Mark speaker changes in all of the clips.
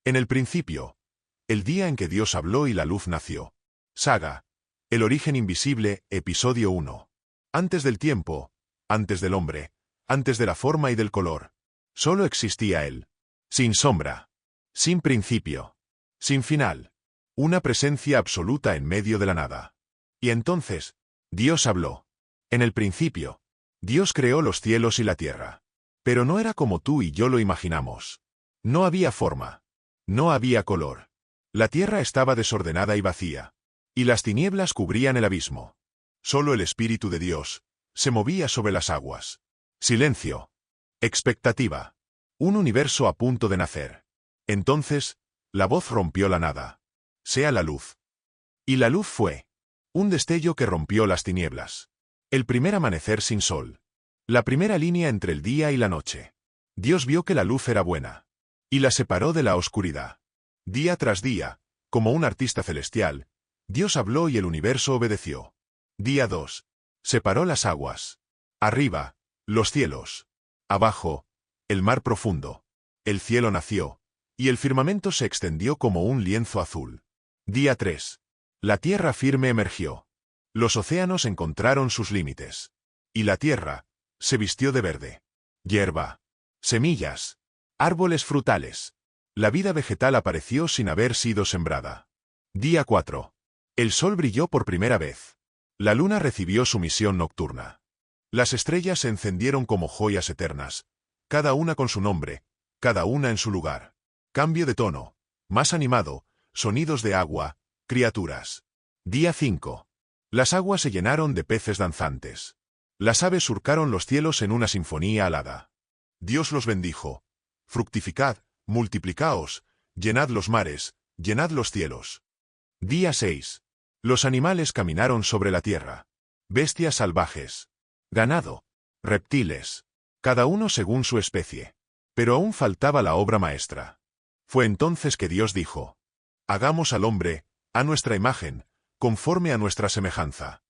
Speaker 1: En el principio, el día en que Dios habló y la luz nació. Saga, el origen invisible, episodio 1. Antes del tiempo, antes del hombre, antes de la forma y del color, solo existía Él. Sin sombra, sin principio, sin final. Una presencia absoluta en medio de la nada. Y entonces, Dios habló. En el principio, Dios creó los cielos y la tierra. Pero no era como tú y yo lo imaginamos. No había forma. No había color. La tierra estaba desordenada y vacía. Y las tinieblas cubrían el abismo. Solo el Espíritu de Dios se movía sobre las aguas. Silencio. Expectativa. Un universo a punto de nacer. Entonces, la voz rompió la nada. Sea la luz. Y la luz fue un destello que rompió las tinieblas. El primer amanecer sin sol. La primera línea entre el día y la noche. Dios vio que la luz era buena. Y la separó de la oscuridad. Día tras día, como un artista celestial, Dios habló y el universo obedeció. Día 2. Separó las aguas. Arriba, los cielos. Abajo, el mar profundo. El cielo nació, y el firmamento se extendió como un lienzo azul. Día 3. La tierra firme emergió. Los océanos encontraron sus límites. Y la tierra se vistió de verde. Hierba. Semillas. Árboles frutales. La vida vegetal apareció sin haber sido sembrada. Día 4. El sol brilló por primera vez. La luna recibió su misión nocturna. Las estrellas se encendieron como joyas eternas, cada una con su nombre, cada una en su lugar. Cambio de tono, más animado, sonidos de agua, criaturas. Día 5. Las aguas se llenaron de peces danzantes. Las aves surcaron los cielos en una sinfonía alada. Dios los bendijo. Fructificad, multiplicaos, llenad los mares, llenad los cielos. Día 6. Los animales caminaron sobre la tierra. Bestias salvajes. Ganado. Reptiles. Cada uno según su especie. Pero aún faltaba la obra maestra. Fue entonces que Dios dijo: hagamos al hombre, a nuestra imagen, conforme a nuestra semejanza.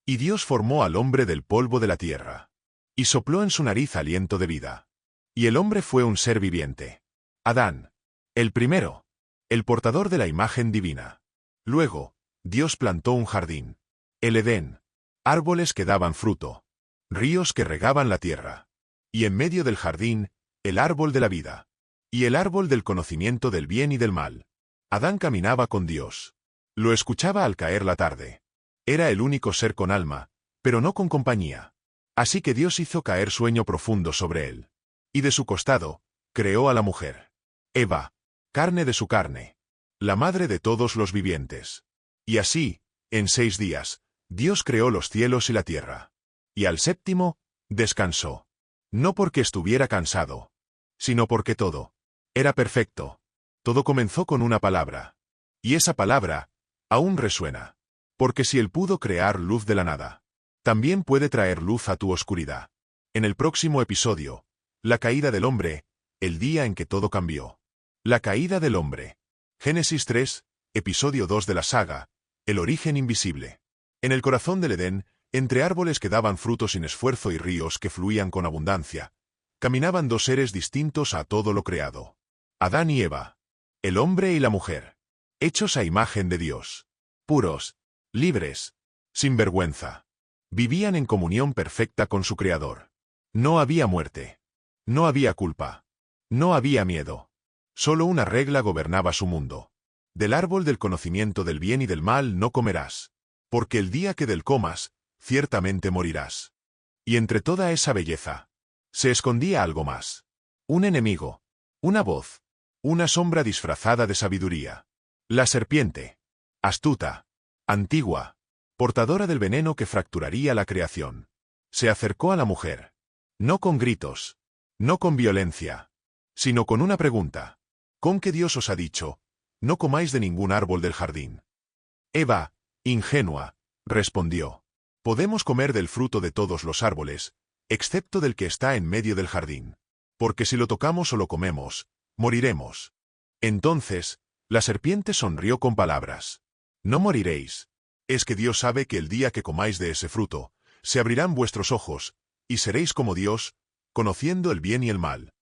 Speaker 1: Y Dios formó al hombre del polvo de la tierra. Y sopló en su nariz aliento de vida. Y el hombre fue un ser viviente. Adán. El primero. El portador de la imagen divina. Luego, Dios plantó un jardín. El Edén. Árboles que daban fruto. Ríos que regaban la tierra. Y en medio del jardín, el árbol de la vida. Y el árbol del conocimiento del bien y del mal. Adán caminaba con Dios. Lo escuchaba al caer la tarde. Era el único ser con alma, pero no con compañía. Así que Dios hizo caer sueño profundo sobre él. Y de su costado, creó a la mujer. Eva, carne de su carne. La madre de todos los vivientes. Y así, en 6 días, Dios creó los cielos y la tierra. Y al séptimo, descansó. No porque estuviera cansado, sino porque todo era perfecto. Todo comenzó con una palabra. Y esa palabra aún resuena. Porque si Él pudo crear luz de la nada, también puede traer luz a tu oscuridad. En el próximo episodio, la caída del hombre, el día en que todo cambió. La caída del hombre. Génesis 3, episodio 2 de la saga, el origen invisible. En el corazón del Edén, entre árboles que daban frutos sin esfuerzo y ríos que fluían con abundancia, caminaban 2 seres distintos a todo lo creado. Adán y Eva. El hombre y la mujer. Hechos a imagen de Dios. Puros. Libres. Sin vergüenza. Vivían en comunión perfecta con su Creador. No había muerte. No había culpa. No había miedo. Solo una regla gobernaba su mundo. Del árbol del conocimiento del bien y del mal no comerás. Porque el día que del comas, ciertamente morirás. Y entre toda esa belleza, se escondía algo más. Un enemigo. Una voz. Una sombra disfrazada de sabiduría. La serpiente. Astuta. Antigua. Portadora del veneno que fracturaría la creación. Se acercó a la mujer. No con gritos. No con violencia. Sino con una pregunta. ¿Con qué Dios os ha dicho: no comáis de ningún árbol del jardín? Eva, ingenua, respondió: podemos comer del fruto de todos los árboles, excepto del que está en medio del jardín. Porque si lo tocamos o lo comemos, moriremos. Entonces, la serpiente sonrió con palabras. No moriréis. Es que Dios sabe que el día que comáis de ese fruto, se abrirán vuestros ojos, y seréis como Dios, conociendo el bien y el mal.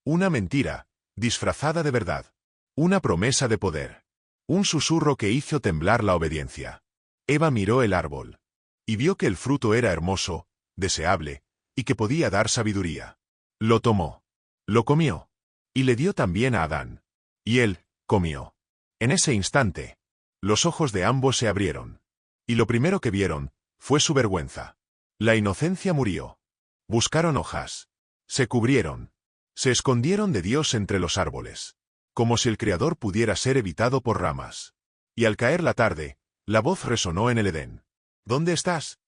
Speaker 1: Una mentira, disfrazada de verdad. Una promesa de poder. Un susurro que hizo temblar la obediencia. Eva miró el árbol. Y vio que el fruto era hermoso, deseable, y que podía dar sabiduría. Lo tomó. Lo comió. Y le dio también a Adán. Y él comió. En ese instante, los ojos de ambos se abrieron. Y lo primero que vieron fue su vergüenza. La inocencia murió. Buscaron hojas. Se cubrieron. Se escondieron de Dios entre los árboles. Como si el Creador pudiera ser evitado por ramas. Y al caer la tarde, la voz resonó en el Edén. ¿Dónde estás?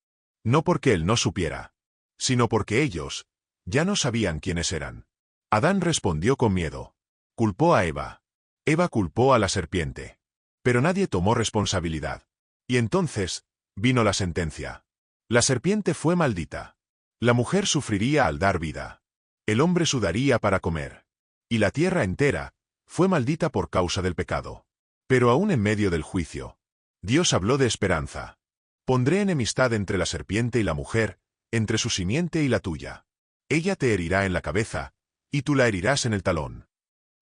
Speaker 1: No porque él no supiera, sino porque ellos ya no sabían quiénes eran. Adán respondió con miedo. Culpó a Eva. Eva culpó a la serpiente. Pero nadie tomó responsabilidad. Y entonces vino la sentencia. La serpiente fue maldita. La mujer sufriría al dar vida. El hombre sudaría para comer. Y la tierra entera fue maldita por causa del pecado. Pero aún en medio del juicio, Dios habló de esperanza. Pondré enemistad entre la serpiente y la mujer, entre su simiente y la tuya. Ella te herirá en la cabeza, y tú la herirás en el talón.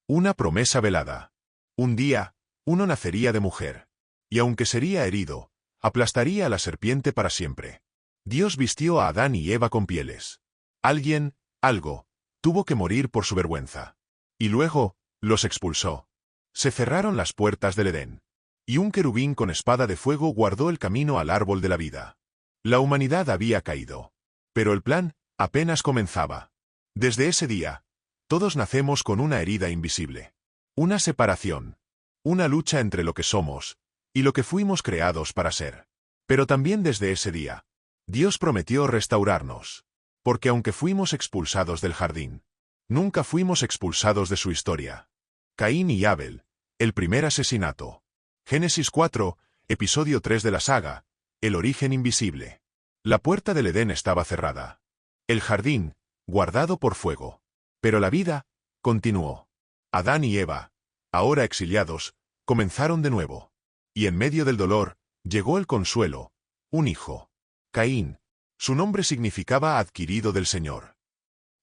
Speaker 1: Una promesa velada. Un día, uno nacería de mujer. Y aunque sería herido, aplastaría a la serpiente para siempre. Dios vistió a Adán y Eva con pieles. Alguien, algo, tuvo que morir por su vergüenza. Y luego, los expulsó. Se cerraron las puertas del Edén. Y un querubín con espada de fuego guardó el camino al árbol de la vida. La humanidad había caído. Pero el plan apenas comenzaba. Desde ese día, todos nacemos con una herida invisible. Una separación. Una lucha entre lo que somos y lo que fuimos creados para ser. Pero también desde ese día, Dios prometió restaurarnos. Porque aunque fuimos expulsados del jardín, nunca fuimos expulsados de su historia. Caín y Abel, el primer asesinato. Génesis 4, episodio 3 de la saga, el origen invisible. La puerta del Edén estaba cerrada. El jardín, guardado por fuego. Pero la vida continuó. Adán y Eva, ahora exiliados, comenzaron de nuevo. Y en medio del dolor, llegó el consuelo, un hijo. Caín. Su nombre significaba adquirido del Señor.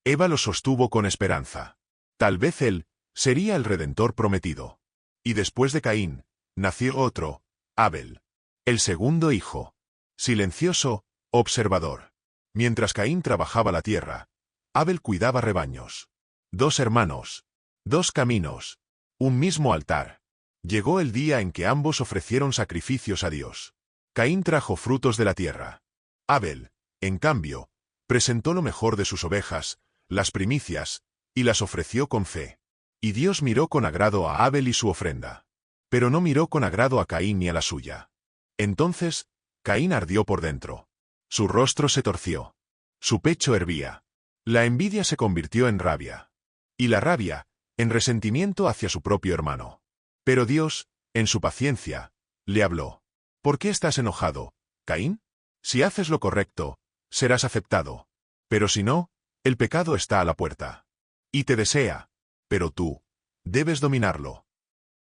Speaker 1: Eva lo sostuvo con esperanza. Tal vez él sería el Redentor prometido. Y después de Caín, nació otro, Abel. El segundo hijo. Silencioso, observador. Mientras Caín trabajaba la tierra, Abel cuidaba rebaños. Dos hermanos. Dos caminos. Un mismo altar. Llegó el día en que ambos ofrecieron sacrificios a Dios. Caín trajo frutos de la tierra. Abel, en cambio, presentó lo mejor de sus ovejas, las primicias, y las ofreció con fe. Y Dios miró con agrado a Abel y su ofrenda. Pero no miró con agrado a Caín ni a la suya. Entonces, Caín ardió por dentro. Su rostro se torció. Su pecho hervía. La envidia se convirtió en rabia. Y la rabia, en resentimiento hacia su propio hermano. Pero Dios, en su paciencia, le habló. ¿Por qué estás enojado, Caín? Si haces lo correcto, serás aceptado. Pero si no, el pecado está a la puerta. Y te desea. Pero tú debes dominarlo.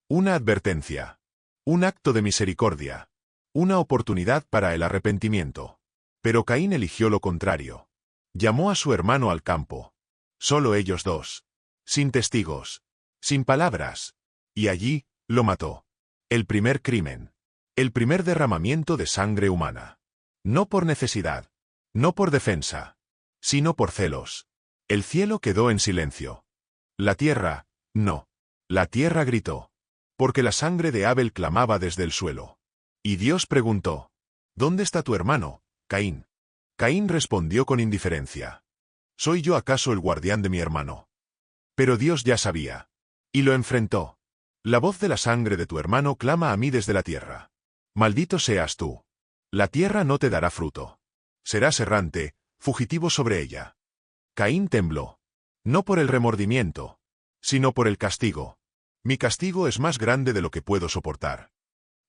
Speaker 1: Una advertencia. Un acto de misericordia. Una oportunidad para el arrepentimiento. Pero Caín eligió lo contrario. Llamó a su hermano al campo. Solo ellos dos. Sin testigos. Sin palabras. Y allí, lo mató. El primer crimen. El primer derramamiento de sangre humana. No por necesidad. No por defensa. Sino por celos. El cielo quedó en silencio. La tierra, no. La tierra gritó. Porque la sangre de Abel clamaba desde el suelo. Y Dios preguntó: ¿Dónde está tu hermano, Caín? Caín respondió con indiferencia: ¿Soy yo acaso el guardián de mi hermano? Pero Dios ya sabía. Y lo enfrentó. La voz de la sangre de tu hermano clama a mí desde la tierra. Maldito seas tú. La tierra no te dará fruto. Serás errante, fugitivo sobre ella. Caín tembló. No por el remordimiento, sino por el castigo. Mi castigo es más grande de lo que puedo soportar.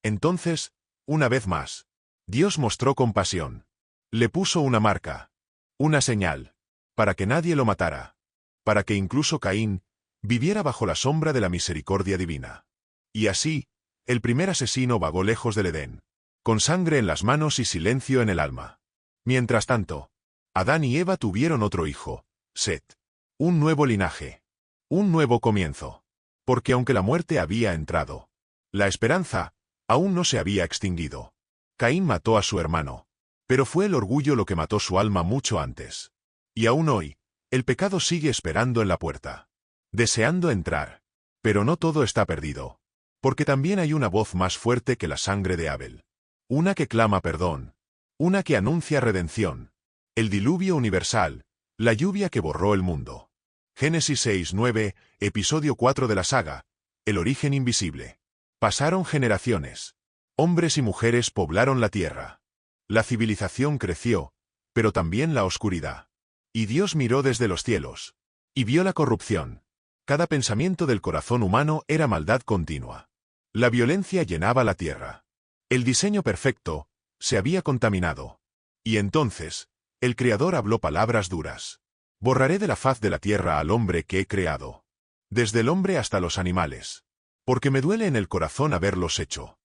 Speaker 1: Entonces, una vez más, Dios mostró compasión. Le puso una marca. Una señal. Para que nadie lo matara. Para que incluso Caín viviera bajo la sombra de la misericordia divina. Y así, el primer asesino vagó lejos del Edén, con sangre en las manos y silencio en el alma. Mientras tanto, Adán y Eva tuvieron otro hijo, Set. Un nuevo linaje. Un nuevo comienzo. Porque aunque la muerte había entrado, la esperanza aún no se había extinguido. Caín mató a su hermano, pero fue el orgullo lo que mató su alma mucho antes. Y aún hoy, el pecado sigue esperando en la puerta, deseando entrar. Pero no todo está perdido, porque también hay una voz más fuerte que la sangre de Abel. Una que clama perdón, una que anuncia redención. El diluvio universal, la lluvia que borró el mundo. Génesis 6:9, episodio 4 de la saga, el origen invisible. Pasaron generaciones. Hombres y mujeres poblaron la tierra. La civilización creció, pero también la oscuridad. Y Dios miró desde los cielos, y vio la corrupción. Cada pensamiento del corazón humano era maldad continua. La violencia llenaba la tierra. El diseño perfecto se había contaminado. Y entonces, el Creador habló palabras duras. Borraré de la faz de la tierra al hombre que he creado, desde el hombre hasta los animales, porque me duele en el corazón haberlos hecho.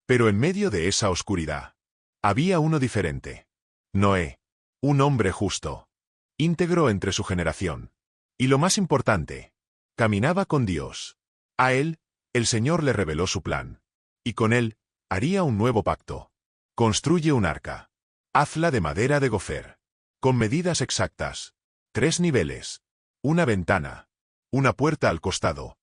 Speaker 1: Pero en medio de esa oscuridad, había uno diferente. Noé, un hombre justo, íntegro entre su generación. Y lo más importante, caminaba con Dios. A él, el Señor le reveló su plan. Y con él, haría un nuevo pacto. Construye un arca. Hazla de madera de gofer, con medidas exactas. 3 niveles, una ventana, una puerta al costado.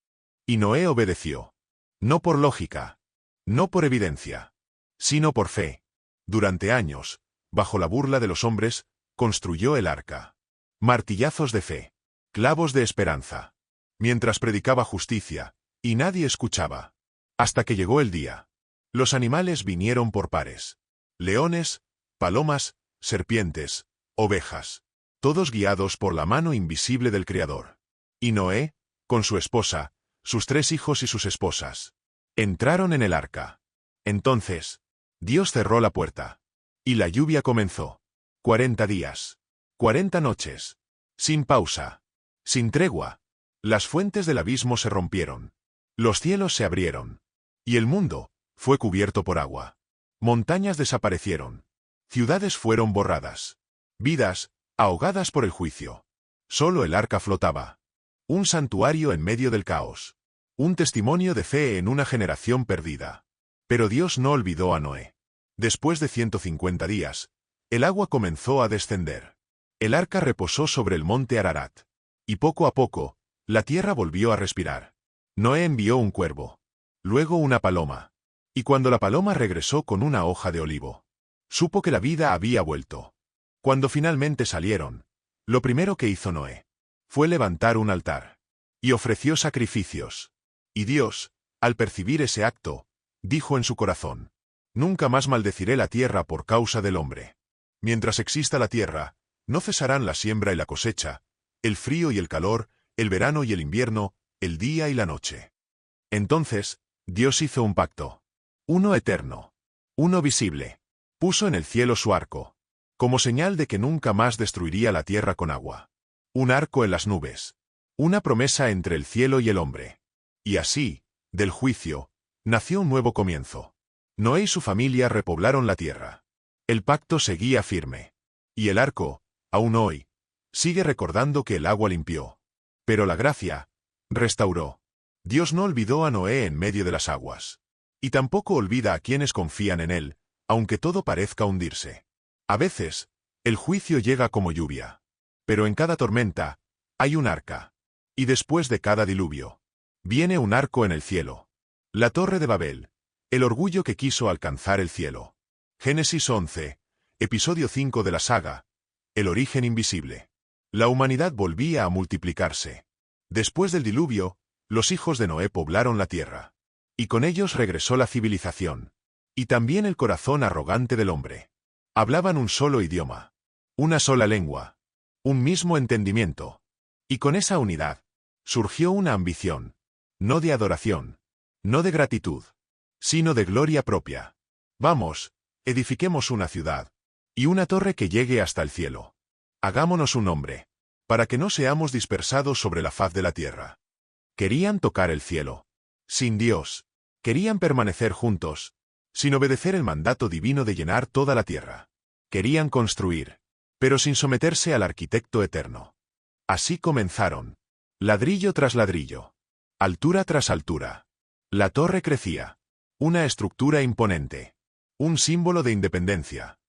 Speaker 1: Y Noé obedeció. No por lógica, no por evidencia, sino por fe. Durante años, bajo la burla de los hombres, construyó el arca. Martillazos de fe, clavos de esperanza. Mientras predicaba justicia, y nadie escuchaba. Hasta que llegó el día. Los animales vinieron por pares. Leones, palomas, serpientes, ovejas. Todos guiados por la mano invisible del Creador. Y Noé, con su esposa, sus 3 hijos y sus esposas, entraron en el arca. Entonces, Dios cerró la puerta. Y la lluvia comenzó. 40 días. 40 noches. Sin pausa. Sin tregua. Las fuentes del abismo se rompieron. Los cielos se abrieron. Y el mundo fue cubierto por agua. Montañas desaparecieron. Ciudades fueron borradas. Vidas ahogadas por el juicio. Solo el arca flotaba. Un santuario en medio del caos. Un testimonio de fe en una generación perdida. Pero Dios no olvidó a Noé. Después de 150 días, el agua comenzó a descender. El arca reposó sobre el monte Ararat. Y poco a poco, la tierra volvió a respirar. Noé envió un cuervo. Luego una paloma. Y cuando la paloma regresó con una hoja de olivo, supo que la vida había vuelto. Cuando finalmente salieron, lo primero que hizo Noé fue levantar un altar. Y ofreció sacrificios. Y Dios, al percibir ese acto, dijo en su corazón: nunca más maldeciré la tierra por causa del hombre. Mientras exista la tierra, no cesarán la siembra y la cosecha, el frío y el calor, el verano y el invierno, el día y la noche. Entonces, Dios hizo un pacto. Uno eterno. Uno visible. Puso en el cielo su arco, como señal de que nunca más destruiría la tierra con agua. Un arco en las nubes. Una promesa entre el cielo y el hombre. Y así, del juicio, nació un nuevo comienzo. Noé y su familia repoblaron la tierra. El pacto seguía firme. Y el arco, aún hoy, sigue recordando que el agua limpió. Pero la gracia restauró. Dios no olvidó a Noé en medio de las aguas. Y tampoco olvida a quienes confían en él, aunque todo parezca hundirse. A veces, el juicio llega como lluvia. Pero en cada tormenta, hay un arca. Y después de cada diluvio, viene un arco en el cielo. La Torre de Babel, el orgullo que quiso alcanzar el cielo. Génesis 11, episodio 5 de la saga, el origen invisible. La humanidad volvía a multiplicarse. Después del diluvio, los hijos de Noé poblaron la tierra. Y con ellos regresó la civilización. Y también el corazón arrogante del hombre. Hablaban un solo idioma. Una sola lengua. Un mismo entendimiento. Y con esa unidad, surgió una ambición. No de adoración. No de gratitud. Sino de gloria propia. Vamos, edifiquemos una ciudad. Y una torre que llegue hasta el cielo. Hagámonos un nombre. Para que no seamos dispersados sobre la faz de la tierra. Querían tocar el cielo. Sin Dios. Querían permanecer juntos, sin obedecer el mandato divino de llenar toda la tierra. Querían construir, pero sin someterse al arquitecto eterno. Así comenzaron. Ladrillo tras ladrillo. Altura tras altura. La torre crecía. Una estructura imponente. Un símbolo de independencia.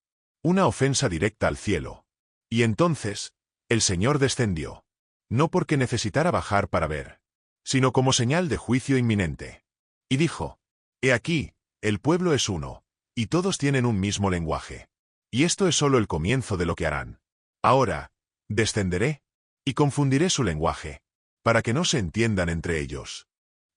Speaker 1: Una ofensa directa al cielo. Y entonces, el Señor descendió. No porque necesitara bajar para ver, sino como señal de juicio inminente. Y dijo: He aquí, el pueblo es uno, y todos tienen un mismo lenguaje. Y esto es solo el comienzo de lo que harán. Ahora, descenderé, y confundiré su lenguaje, para que no se entiendan entre ellos.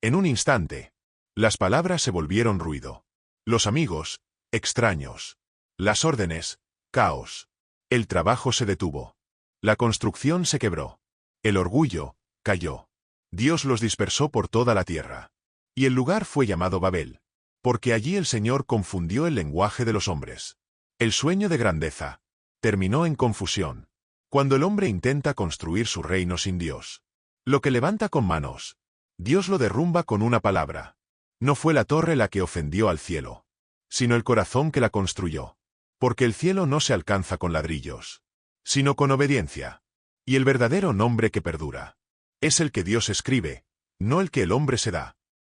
Speaker 1: En un instante, las palabras se volvieron ruido. Los amigos, extraños. Las órdenes, caos. El trabajo se detuvo. La construcción se quebró. El orgullo, cayó. Dios los dispersó por toda la tierra. Y el lugar fue llamado Babel, porque allí el Señor confundió el lenguaje de los hombres. El sueño de grandeza terminó en confusión. Cuando el hombre intenta construir su reino sin Dios, lo que levanta con manos, Dios lo derrumba con una palabra. No fue la torre la que ofendió al cielo, sino el corazón que la construyó. Porque el cielo no se alcanza con ladrillos, sino con obediencia. Y el verdadero nombre que perdura es el que Dios escribe, no el que el hombre se da.